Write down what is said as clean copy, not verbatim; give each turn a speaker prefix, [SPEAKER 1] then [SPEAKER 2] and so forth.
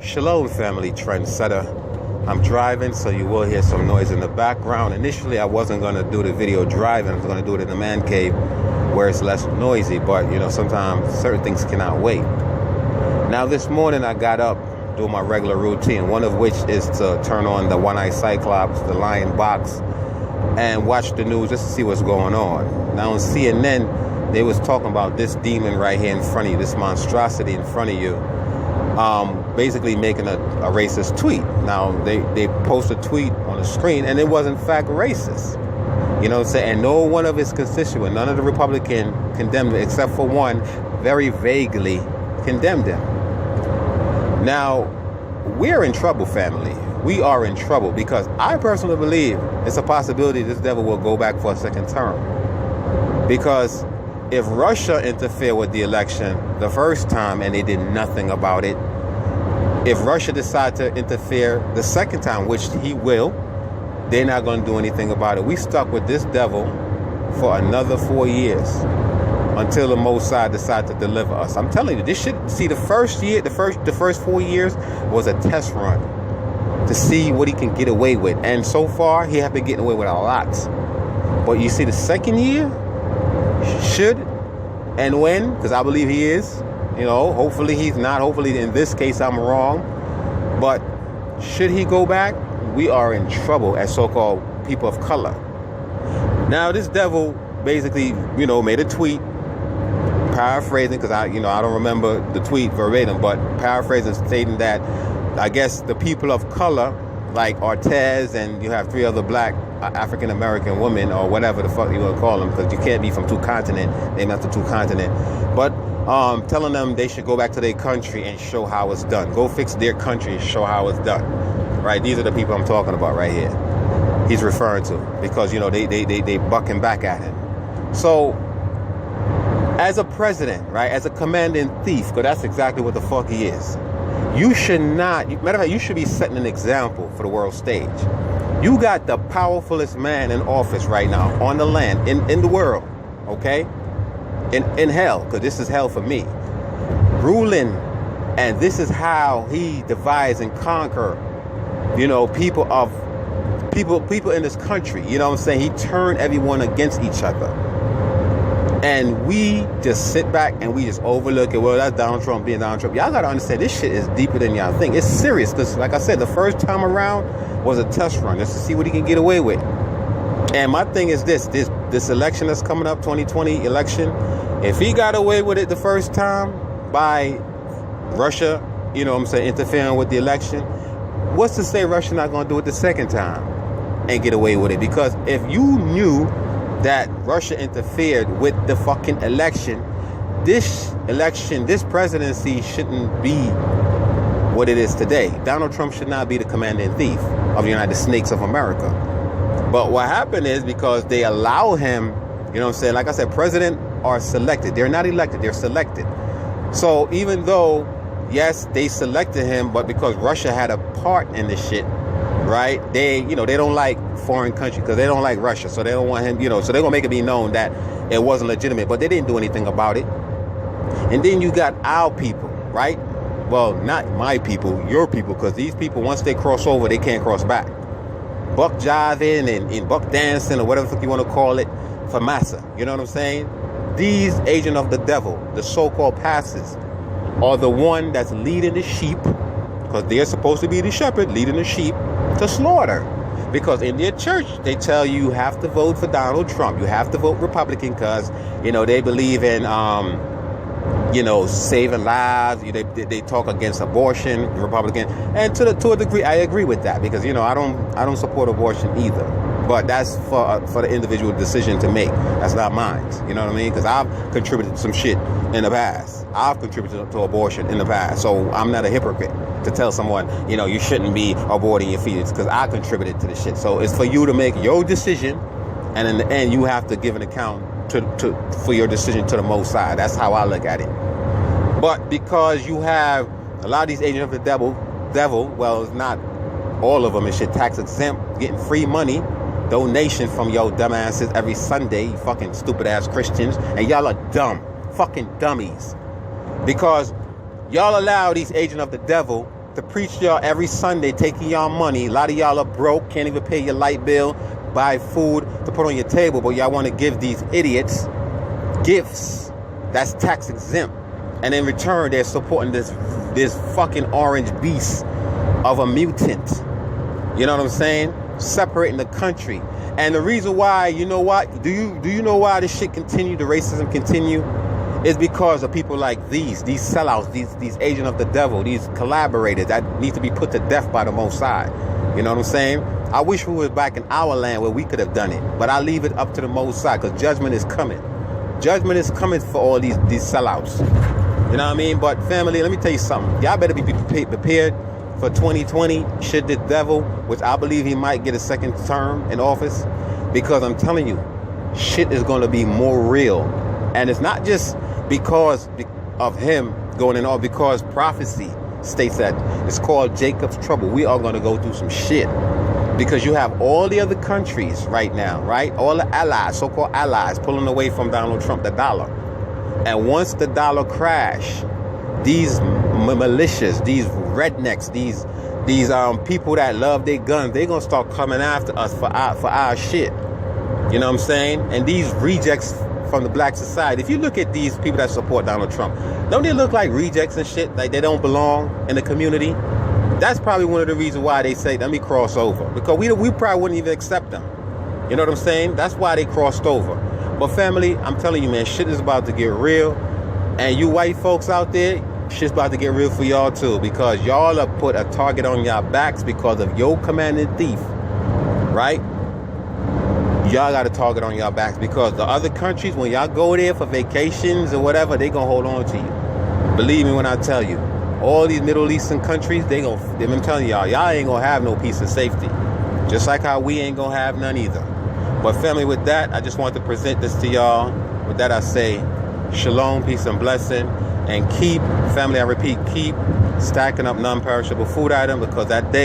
[SPEAKER 1] Shalom, family trendsetter. I'm driving, so you will hear some noise in the background. Initially, I wasn't going to do the video driving. I was going to do it in the man cave where it's less noisy. But, sometimes certain things cannot wait. Now, this morning, I got up doing my regular routine, one of which is to turn on the One Eye Cyclops, the Lion Box, and watch the news just to see what's going on. Now, on CNN, they was talking about this demon right here in front of you, this monstrosity in front of you. Basically making a racist tweet. Now, they post a tweet on the screen, and it was in fact racist. You know what I'm saying? And no one of his constituents, none of the Republicans condemned it, except for one, very vaguely condemned him. Now, we're in trouble, family. We are in trouble because I personally believe it's a possibility this devil will go back for a second term. Because if Russia interfered with the election the first time and they did nothing about it, if Russia decides to interfere the second time, which he will, they're not going to do anything about it. We stuck with this devil for another 4 years until the Mossad decide to deliver us. I'm telling you, this shit. See, the first 4 years was a test run to see what he can get away with, and so far he has been getting away with a lot. But you see, the second year, should and when, because I believe he is. Hopefully he's not. Hopefully in this case I'm wrong. But should he go back, we are in trouble as so-called people of color. Now this devil basically, made a tweet paraphrasing, because I don't remember the tweet verbatim, but paraphrasing, stating that I guess the people of color, like Ortez, and you have 3 other black African American women, or whatever the fuck you want to call them, because you can't be from 2 continents, named after 2 continents, but telling them they should go back to their country and show how it's done. Go fix their country and show how it's done. Right? These are the people I'm talking about right here. He's referring to, because they bucking back at him. So as a president, right, as a commanding thief, because that's exactly what the fuck he is. You should not, matter of fact, you should be setting an example for the world stage. You got the powerfulest man in office right now on the land, in the world, okay? In hell, because this is hell for me. Ruling, and this is how he divides and conquer, people in this country. You know what I'm saying? He turned everyone against each other. And we just sit back and we just overlook it. Well, that's Donald Trump being Donald Trump. Y'all got to understand, this shit is deeper than y'all think. It's serious. Because, like I said, the first time around was a test run just to see what he can get away with. And my thing is this election that's coming up, 2020 election, if he got away with it the first time by Russia, interfering with the election, what's to say Russia not going to do it the second time and get away with it? Because if you knew that Russia interfered with the fucking election, this presidency shouldn't be what it is today. Donald Trump should not be the commanding thief of the United Snakes of America. But what happened is, because they allow him, like I said, presidents are selected. They're not elected, they're selected. So even though, yes, they selected him, but because Russia had a part in this shit, right? They don't like foreign countries because they don't like Russia. So they don't want him, so they're going to make it be known that it wasn't legitimate, but they didn't do anything about it. And then you got our people, right? Well, not my people, your people, because these people, once they cross over, they can't cross back. Buck jiving and buck dancing, or whatever you want to call it, for massa. You know what I'm saying? These agents of the devil, the so-called pastors, are the one that's leading the sheep, because they're supposed to be the shepherd leading the sheep to slaughter. Because in their church, they tell you have to vote for Donald Trump. You have to vote Republican because, they believe in, saving lives. They talk against abortion, Republican. And to a degree, I agree with that because, I don't support abortion either. But that's for the individual decision to make. That's not mine. You know what I mean? Because I've contributed some shit in the past. I've contributed to abortion in the past. So I'm not a hypocrite to tell someone, you shouldn't be aborting your fetus, because I contributed to the shit. So it's for you to make your decision, and in the end, you have to give an account for your decision to the Mossad. That's how I look at it. But because you have a lot of these agents of the devil, well, it's not all of them, and shit, tax exempt, getting free money, donation from your dumbasses every Sunday, you fucking stupid ass Christians, and y'all are dumb, fucking dummies, because y'all allow these agents of the devil to preach to y'all every Sunday, taking y'all money. A lot of y'all are broke, can't even pay your light bill, buy food to put on your table, but y'all want to give these idiots gifts that's tax exempt. And in return, they're supporting this fucking orange beast of a mutant. You know what I'm saying? Separating the country. And the reason why, you know what? Do you know why this shit continue, the racism continue? Is because of people like these sellouts, these agents of the devil, these collaborators that need to be put to death by the Most High. You know what I'm saying? I wish we were back in our land where we could have done it. But I leave it up to the Most High, because judgment is coming. Judgment is coming for all these sellouts. You know what I mean? But family, let me tell you something. Y'all better be prepared for 2020, should the devil, which I believe he might get a second term in office, because I'm telling you, shit is going to be more real. And it's not just because of him going in, or because prophecy states that. It's called Jacob's trouble. We are going to go through some shit, because you have all the other countries right now, right? All the allies, so-called allies, pulling away from Donald Trump, the dollar. And once the dollar crash, these militias, these rednecks, these people that love their guns, they're going to start coming after us for our shit. You know what I'm saying? And these rejects from the black society, if you look at these people that support Donald Trump, don't they look like rejects and shit? Like they don't belong in the community? That's probably one of the reasons why they say, let me cross over. Because we probably wouldn't even accept them. You know what I'm saying? That's why they crossed over. But family, I'm telling you, man, shit is about to get real. And you white folks out there, shit's about to get real for y'all too. Because y'all have put a target on y'all backs because of your commanding thief. Right? Y'all got a target on y'all backs because the other countries, when y'all go there for vacations or whatever, they gonna hold on to you. Believe me when I tell you. All these Middle Eastern countries, they've been telling y'all ain't gonna have no peace and safety. Just like how we ain't gonna have none either. But family, with that, I just want to present this to y'all. With that, I say shalom, peace, and blessing. And keep, family, I repeat, keep stacking up non-perishable food items, because that day